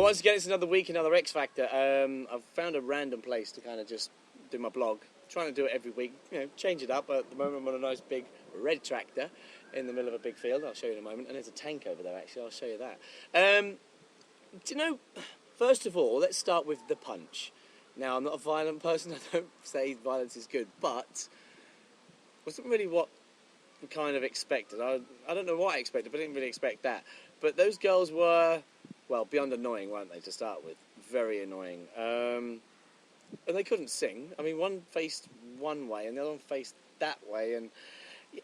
once again, it's another week, another Xfactor. I've found a random place to kind of just do my blog. I'm trying to do it every week, change it up. At the moment, I'm on a nice big red tractor in the middle of a big field. I'll show you in a moment. And there's a tank over there, actually. I'll show you that. Do you know, first of all, let's start with the punch. Now, I'm not a violent person. I don't say violence is good, but wasn't really what I kind of expected. I don't know what I expected, but I didn't really expect that. But those girls were, well, beyond annoying, weren't they, to start with? Very annoying. And they couldn't sing. I mean, one faced one way and the other one faced that way. And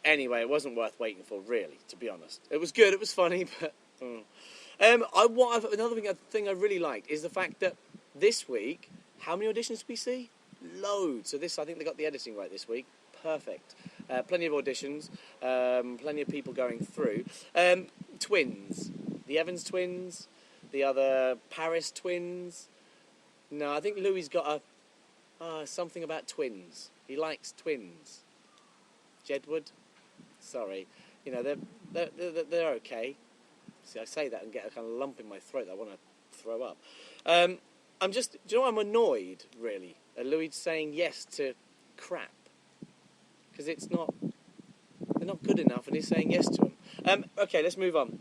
anyway, it wasn't worth waiting for, really, to be honest. It was good, it was funny, but... Another thing I really liked is the fact that this week, how many auditions did we see? Loads. So I think they got the editing right this week. Perfect. Plenty of auditions, plenty of people going through. Twins. The Evans twins, the other Paris twins. No, I think Louis got something about twins. He likes twins. Jedward? Sorry. They're okay. See, I say that and get a kind of lump in my throat that I want to throw up. I'm annoyed, really, at Louis saying yes to crap. Because they're not good enough and he's saying yes to them. Okay, let's move on.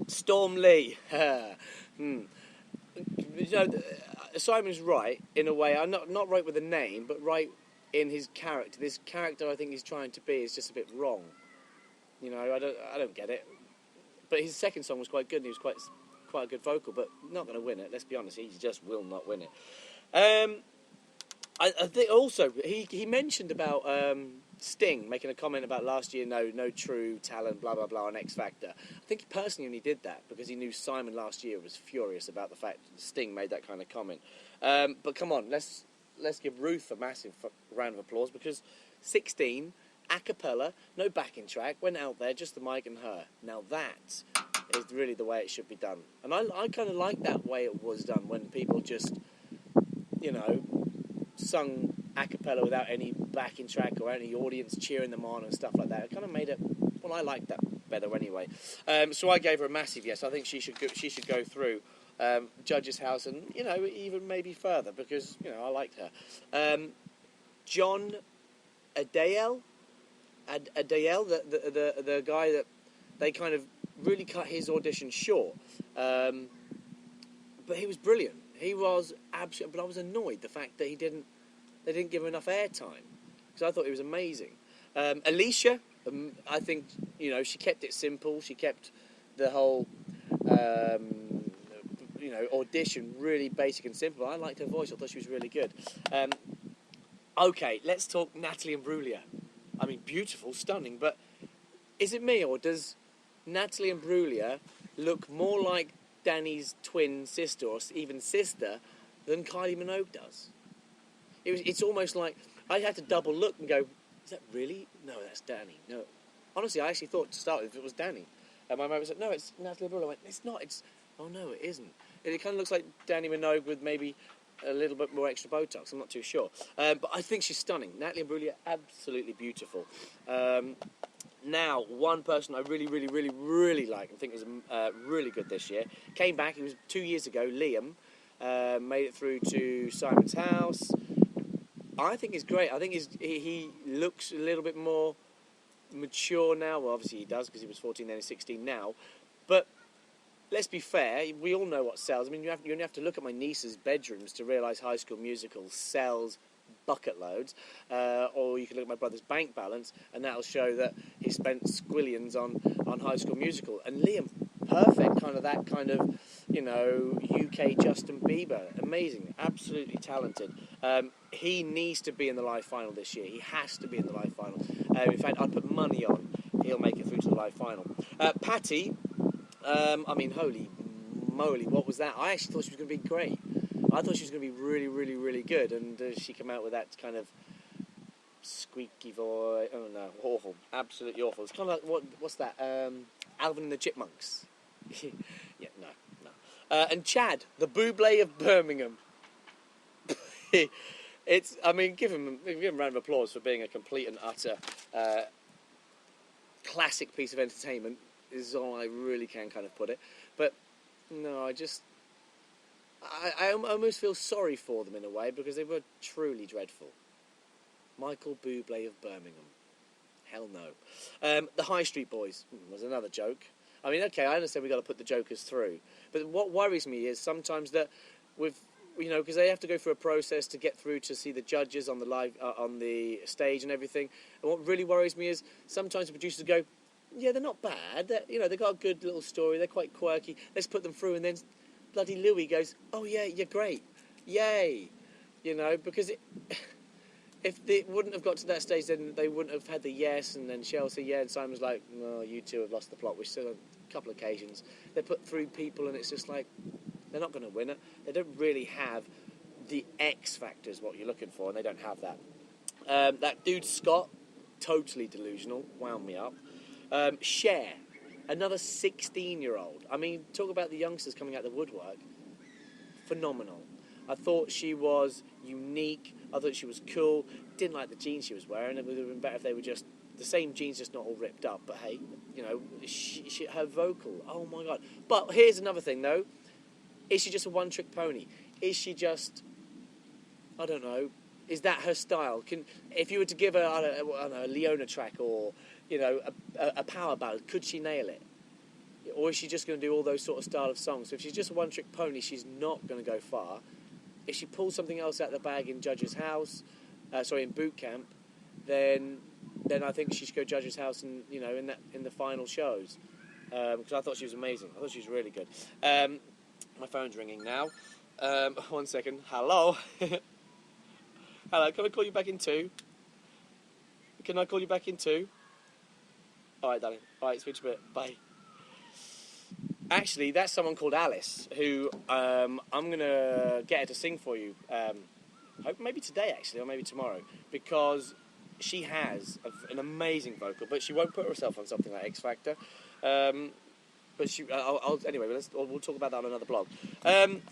Storm Lee. Simon's right, in a way. I'm not right with the name, but right in his character. This character I think he's trying to be is just a bit wrong. I don't get it. But his second song was quite good, and he was quite a good vocal, but not going to win it. Let's be honest, he just will not win it. I think also he mentioned about Sting making a comment about last year, no true talent, blah blah blah, on Xfactor. I think he personally only did that because he knew Simon last year was furious about the fact that Sting made that kind of comment. But come on, let's give Ruth a massive round of applause because 16. A cappella, no backing track, went out there, just the mic and her. Now that is really the way it should be done. And I kind of like that way it was done, when people just, sung a cappella without any backing track or any audience cheering them on and stuff like that. It kind of made it, well, I liked that better anyway. So I gave her a massive yes. I think she should go through Judge's House and, even maybe further because, I liked her. John Adele, the guy that they kind of really cut his audition short, but he was brilliant. He was absolutely, but I was annoyed the fact that they didn't give him enough airtime because I thought he was amazing. Alicia, I think she kept it simple. She kept the whole audition really basic and simple. I liked her voice. I thought she was really good. Okay, let's talk Natalie Imbruglia. I mean, beautiful, stunning, but is it me or does Natalie Imbruglia look more like Danny's twin sister or even sister than Kylie Minogue does? It's almost like I had to double look and go, is that really? No, that's Danny. No. Honestly, I actually thought to start with it was Danny. And my mum was like, no, it's Natalie Imbruglia. I went, it's not. Oh, no, it isn't. It kind of looks like Danny Minogue with maybe a little bit more extra Botox. I'm not too sure. But I think she's stunning. Natalie Imbruglia, absolutely beautiful. Now, one person I really, really, really, really like and think was really good this year, came back, it was 2 years ago, Liam, made it through to Simon's House. I think he's great. I think he looks a little bit more mature now. Well, obviously he does because he was 14 then he's 16 now. But let's be fair, we all know what sells. I mean, you only have to look at my niece's bedrooms to realise High School Musical sells bucket loads, or you can look at my brother's bank balance and that'll show that he spent squillions on High School Musical. And Liam, perfect, that kind of UK Justin Bieber, amazing, absolutely talented. He needs to be in the live final this year. He has to be in the live final. In fact, I'd put money on he'll make it through to the live final. Patty, I mean, holy moly, what was that? I actually thought she was going to be great. I thought she was going to be really, really, really good, and she came out with that kind of squeaky voice. Oh no, awful, absolutely awful. It's kind of like what's that? Alvin and the Chipmunks. Yeah, no. And Chad, the Buble of Birmingham. Give him a round of applause for being a complete and utter classic piece of entertainment. Is all I really can kind of put it. But no, I almost feel sorry for them in a way because they were truly dreadful. Michael Bublé of Birmingham. Hell no. The High Street Boys was another joke. I mean, okay, I understand we've got to put the jokers through. But what worries me is sometimes that with, because they have to go through a process to get through to see the judges on the live, on the stage and everything. And what really worries me is sometimes the producers go, yeah, they're not bad. They've got a good little story. They're quite quirky. Let's put them through. And then bloody Louis goes, oh, yeah, you're great. Yay. Because if they wouldn't have got to that stage, then they wouldn't have had the yes, and then Cheryl said yeah, and Simon's like, no, you two have lost the plot, which still on a couple of occasions. They put through people, and it's just like, they're not going to win it. They don't really have the X factor is what you're looking for, and they don't have that. That dude Scott, totally delusional, wound me up. Cher, another 16-year-old. I mean, talk about the youngsters coming out of the woodwork. Phenomenal. I thought she was unique. I thought she was cool. Didn't like the jeans she was wearing. It would have been better if they were just the same jeans, just not all ripped up. But hey, her vocal. Oh my God. But here's another thing though. Is she just a one-trick pony? Is she just, I don't know, is that her style? If you were to give her, I don't know, a Leona track or, a power ballad, could she nail it? Or is she just going to do all those sort of style of songs? So if she's just a one-trick pony, she's not going to go far. If she pulls something else out of the bag in Judge's House, in Boot Camp, then I think she should go Judge's House and in the final shows. Because I thought she was amazing. I thought she was really good. My phone's ringing now. 1 second. Hello. Hello. Can I call you back in 2? Can I call you back in 2? All right, darling. All right, switch a bit. Bye. Actually, that's someone called Alice, who I'm going to get her to sing for you. Maybe today, actually, or maybe tomorrow, because she has an amazing vocal, but she won't put herself on something like Xfactor. But anyway, we'll talk about that on another blog.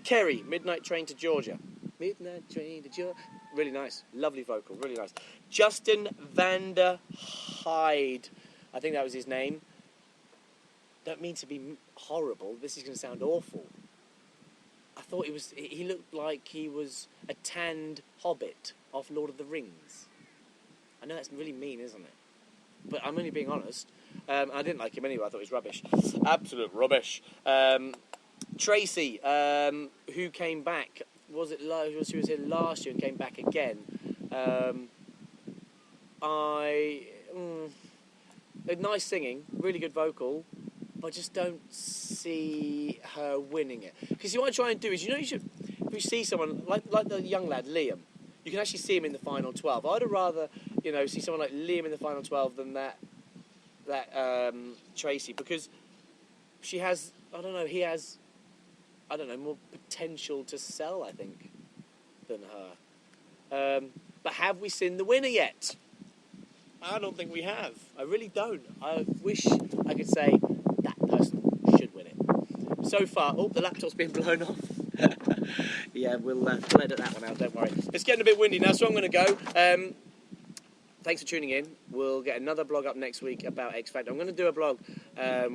Kerry, Midnight Train to Georgia. Midnight Train to Georgia. Really nice. Lovely vocal. Really nice. Justin Vander Hyde. I think that was his name. Don't mean to be horrible. This is going to sound awful. I thought he looked like he was a tanned hobbit off Lord of the Rings. I know that's really mean, isn't it? But I'm only being honest. I didn't like him anyway. I thought he was rubbish. Absolute rubbish. Tracy, who came back, she was here last year and came back again. Nice singing, really good vocal, but I just don't see her winning it. Because what I try and do is, if you see someone like the young lad Liam, you can actually see him in the final 12. I'd rather see someone like Liam in the final 12 than that Tracy, because he has more potential to sell, I think, than her. But have we seen the winner yet? I don't think we have. I really don't. I wish I could say that person should win it. So far, the laptop's been blown off. Yeah, we'll edit that one out, don't worry. It's getting a bit windy now, so I'm going to go. Thanks for tuning in. We'll get another blog up next week about Xfactor. I'm going to do a blog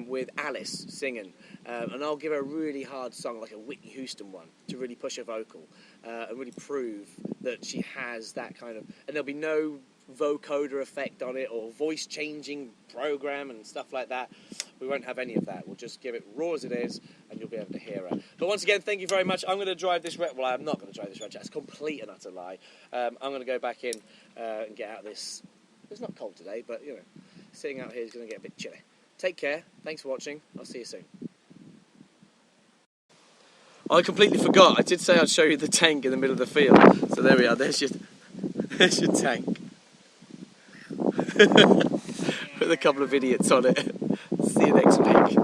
with Alice singing, and I'll give her a really hard song, like a Whitney Houston one, to really push her vocal and really prove that she has that kind of... And there'll be no vocoder effect on it or voice changing program and stuff like that. We won't have any of that. We'll just give it raw as it is, and you'll be able to hear her. But once again, thank you very much. I'm going to drive this red. Well, I'm not going to drive this red. That's a complete and utter lie. I'm going to go back in and get out of this. It's not cold today, but sitting out here is going to get a bit chilly. Take care. Thanks for watching. I'll see you soon. I completely forgot. I did say I'd show you the tank in the middle of the field. So there we are. There's your tank. With a couple of idiots on it. See you next week.